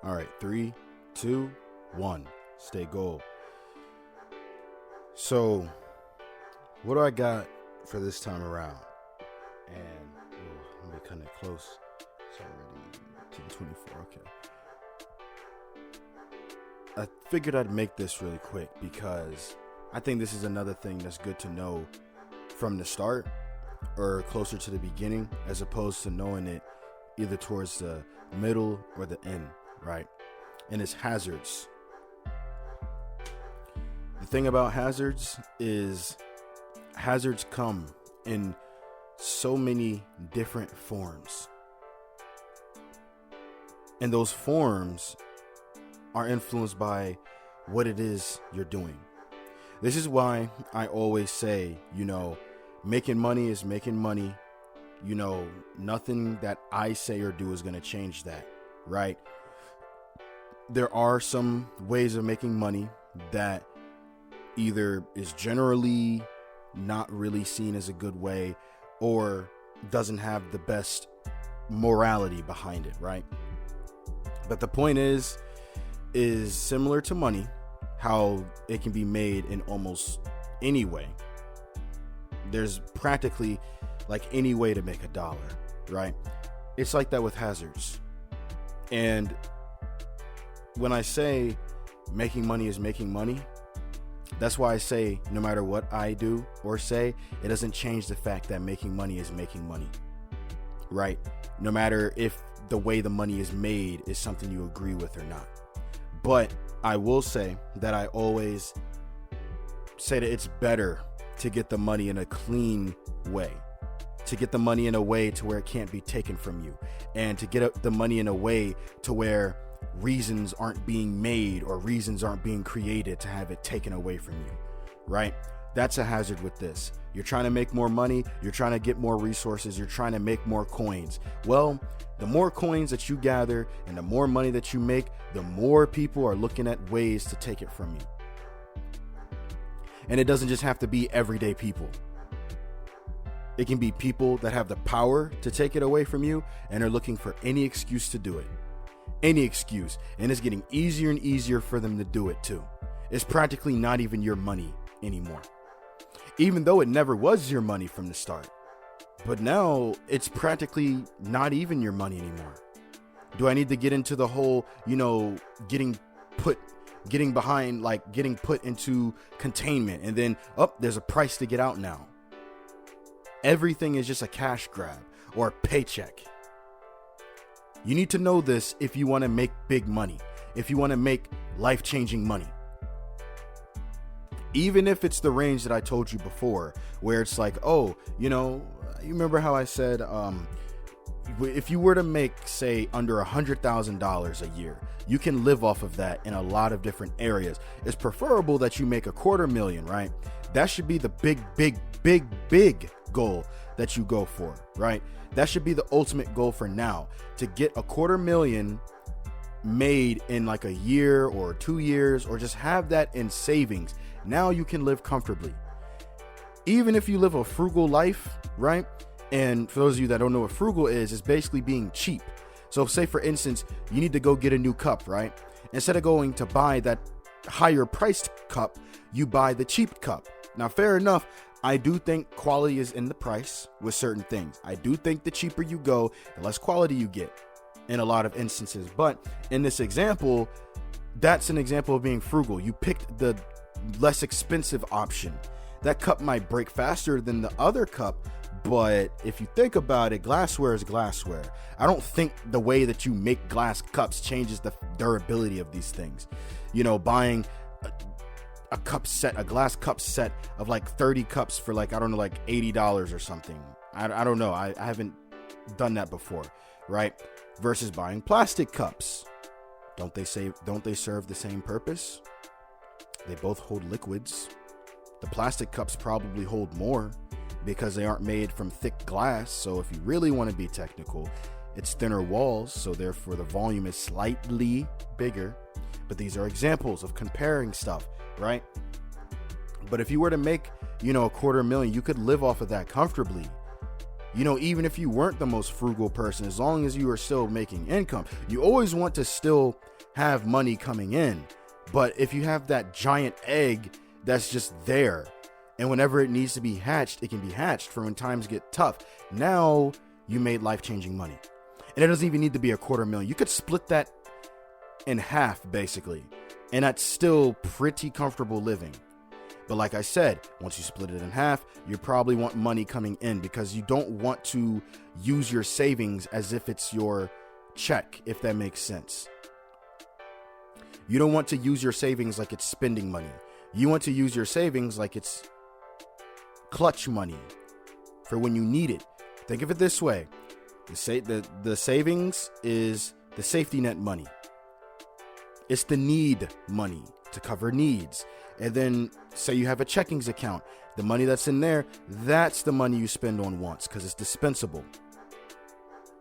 All right, 3, 2, 1. Stay gold. So, what do I got for this time around? And let me kind of close. It's already 10:24. Okay. I figured I'd make this really quick because I think this is another thing that's good to know from the start or closer to the beginning, as opposed to knowing it either towards the middle or the end, right? And it's hazards. The thing about hazards is hazards come in so many different forms. And those forms are influenced by what it is you're doing. This is why I always say, making money is making money. Nothing that I say or do is going to change that, right? There are some ways of making money that either is generally not really seen as a good way or doesn't have the best morality behind it, right? But the point is similar to money, how it can be made in almost any way. There's practically like any way to make $1, right? It's like that with hazards. And when I say making money is making money, that's why I say no matter what I do or say, it doesn't change the fact that making money is making money, right? No matter if the way the money is made is something you agree with or not. But I will say that I always say that it's better to get the money in a clean way, to get the money in a way to where it can't be taken from you, and to get the money in a way to where reasons aren't being made or reasons aren't being created to have it taken away from you, right? That's a hazard with this. You're trying to make more money. You're trying to get more resources. You're trying to make more coins. Well, the more coins that you gather and the more money that you make, the more people are looking at ways to take it from you. And it doesn't just have to be everyday people. It can be people that have the power to take it away from you and are looking for any excuse to do it. Any excuse. And it's getting easier and easier for them to do it too. It's practically not even your money anymore. Even though it never was your money from the start. But now it's practically not even your money anymore. Do I need to get into the whole, getting put into containment and then, there's a price to get out now. Everything is just a cash grab or a paycheck. You need to know this if you want to make big money, if you want to make life-changing money. Even if it's the range that I told you before, where it's like, you remember how I said, if you were to make, say, under $100,000 a year, you can live off of that in a lot of different areas. It's preferable that you make $250,000, right? That should be the big goal that you go for, right? That should be the ultimate goal for now, to get $250,000 made in like a year or 2 years, or just have that in savings. Now you can live comfortably. Even if you live a frugal life, right? And for those of you that don't know what frugal is, it's basically being cheap. So say for instance, you need to go get a new cup, right? Instead of going to buy that higher priced cup, you buy the cheap cup. Now, fair enough. I do think quality is in the price with certain things. I do think the cheaper you go, the less quality you get in a lot of instances. But in this example, that's an example of being frugal. You picked the less expensive option. That cup might break faster than the other cup, but if you think about it, glassware is glassware. I don't think the way that you make glass cups changes the durability of these things. Buying a glass cup set of like 30 cups for like $80 or something. I don't know. I haven't done that before, right? Versus buying plastic cups. Don't they serve the same purpose? They both hold liquids. The plastic cups probably hold more because they aren't made from thick glass. So if you really want to be technical, it's thinner walls, so therefore the volume is slightly bigger. But these are examples of comparing stuff, right? But if you were to make, $250,000, you could live off of that comfortably. Even if you weren't the most frugal person, as long as you are still making income, you always want to still have money coming in. But if you have that giant egg that's just there, and whenever it needs to be hatched, it can be hatched for when times get tough. Now you made life-changing money. And it doesn't even need to be $250,000. You could split that in half, basically. And that's still pretty comfortable living. But like I said, once you split it in half, you probably want money coming in, because you don't want to use your savings as if it's your check, if that makes sense. You don't want to use your savings like it's spending money. You want to use your savings like it's clutch money for when you need it. Think of it this way. The savings is the safety net money. It's the need money to cover needs. And then say you have a checkings account. The money that's in there, that's the money you spend on wants, because it's dispensable.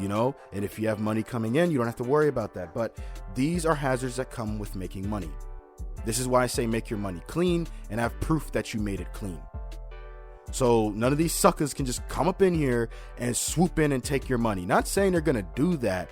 You know, and if you have money coming in, you don't have to worry about that. But these are hazards that come with making money. This is why I say make your money clean and have proof that you made it clean. So none of these suckers can just come up in here and swoop in and take your money. Not saying they're going to do that,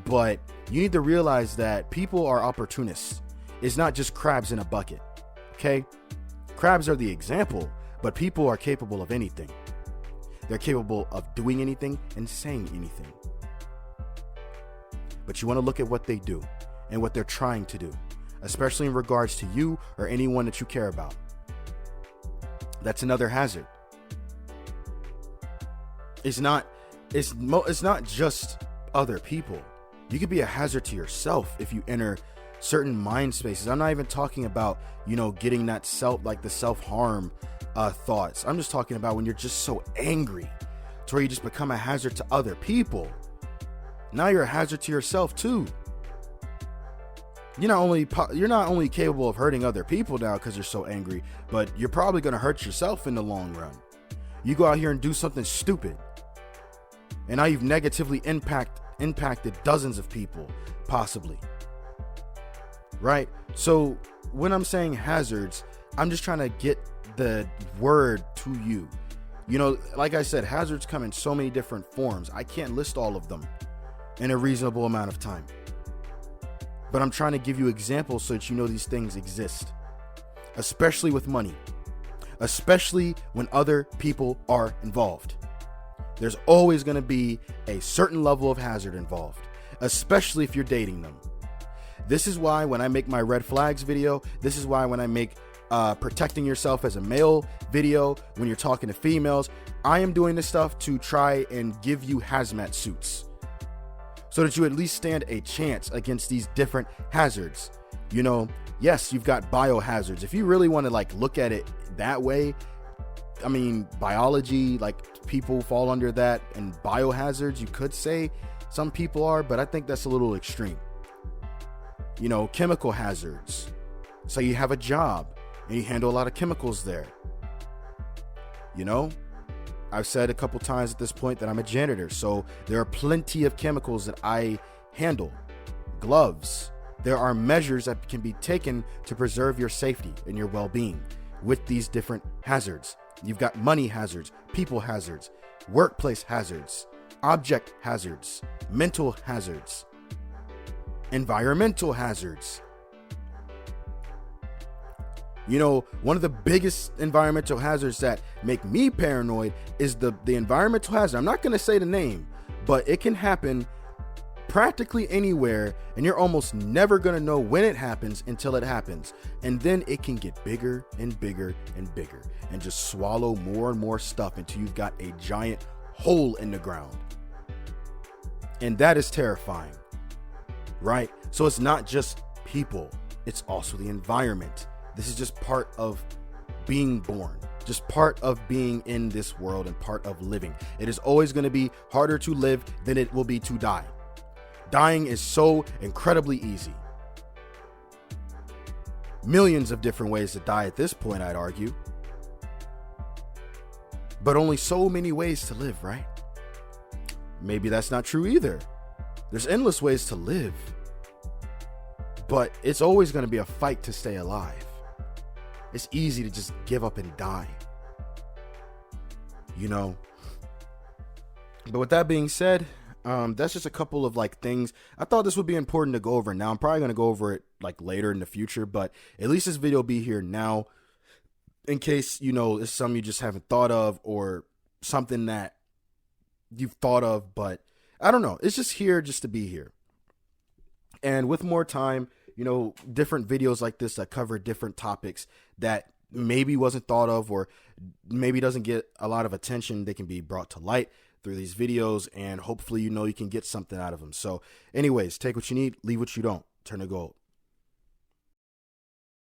but you need to realize that people are opportunists. It's not just crabs in a bucket. Okay? Crabs are the example, but people are capable of anything. They're capable of doing anything and saying anything. But you want to look at what they do and what they're trying to do, especially in regards to you or anyone that you care about. That's another hazard. It's not just other people. You could be a hazard to yourself if you enter certain mind spaces. I'm not even talking about, getting that the self-harm thoughts. I'm just talking about when you're just so angry to where you just become a hazard to other people. Now you're a hazard to yourself too. You're not only capable of hurting other people now because you're so angry, but you're probably going to hurt yourself in the long run. You go out here and do something stupid, and now you've negatively impacted dozens of people, possibly. Right? So when I'm saying hazards, I'm just trying to get the word to you. Like I said, hazards come in so many different forms. I can't list all of them in a reasonable amount of time. But I'm trying to give you examples so that you know these things exist, especially with money, especially when other people are involved. There's always going to be a certain level of hazard involved, especially if you're dating them. This is why when I make my red flags video, this is why when I make protecting yourself as a male video, when you're talking to females, I am doing this stuff to try and give you hazmat suits, so that you at least stand a chance against these different hazards. Yes, you've got biohazards. If you really want to look at it that way, biology, people fall under that, and biohazards, you could say some people are, but I think that's a little extreme. Chemical hazards. So you have a job and you handle a lot of chemicals there. I've said a couple times at this point that I'm a janitor, so there are plenty of chemicals that I handle. Gloves. There are measures that can be taken to preserve your safety and your well-being with these different hazards. You've got money hazards, people hazards, workplace hazards, object hazards, mental hazards, environmental hazards. One of the biggest environmental hazards that make me paranoid is the environmental hazard. I'm not going to say the name, but it can happen practically anywhere, and you're almost never going to know when it happens until it happens. And then it can get bigger and bigger and bigger and just swallow more and more stuff until you've got a giant hole in the ground. And that is terrifying, right? So it's not just people, it's also the environment. This is just part of being born, just part of being in this world and part of living. It is always going to be harder to live than it will be to die. Dying is so incredibly easy. Millions of different ways to die at this point, I'd argue. But only so many ways to live, right? Maybe that's not true either. There's endless ways to live. But it's always going to be a fight to stay alive. It's easy to just give up and die. But with that being said, That's just a couple of like things I thought this would be important to go over. Now I'm probably going to go over it like later in the future, but at least this video will be here now in case, you know, it's something you just haven't thought of or something that you've thought of, but I don't know. It's just here just to be here. And with more time, you know, different videos like this that cover different topics that maybe wasn't thought of or maybe doesn't get a lot of attention, they can be brought to light through these videos, and hopefully, you know, you can get something out of them. So anyways, take what you need, leave what you don't. Turn to gold.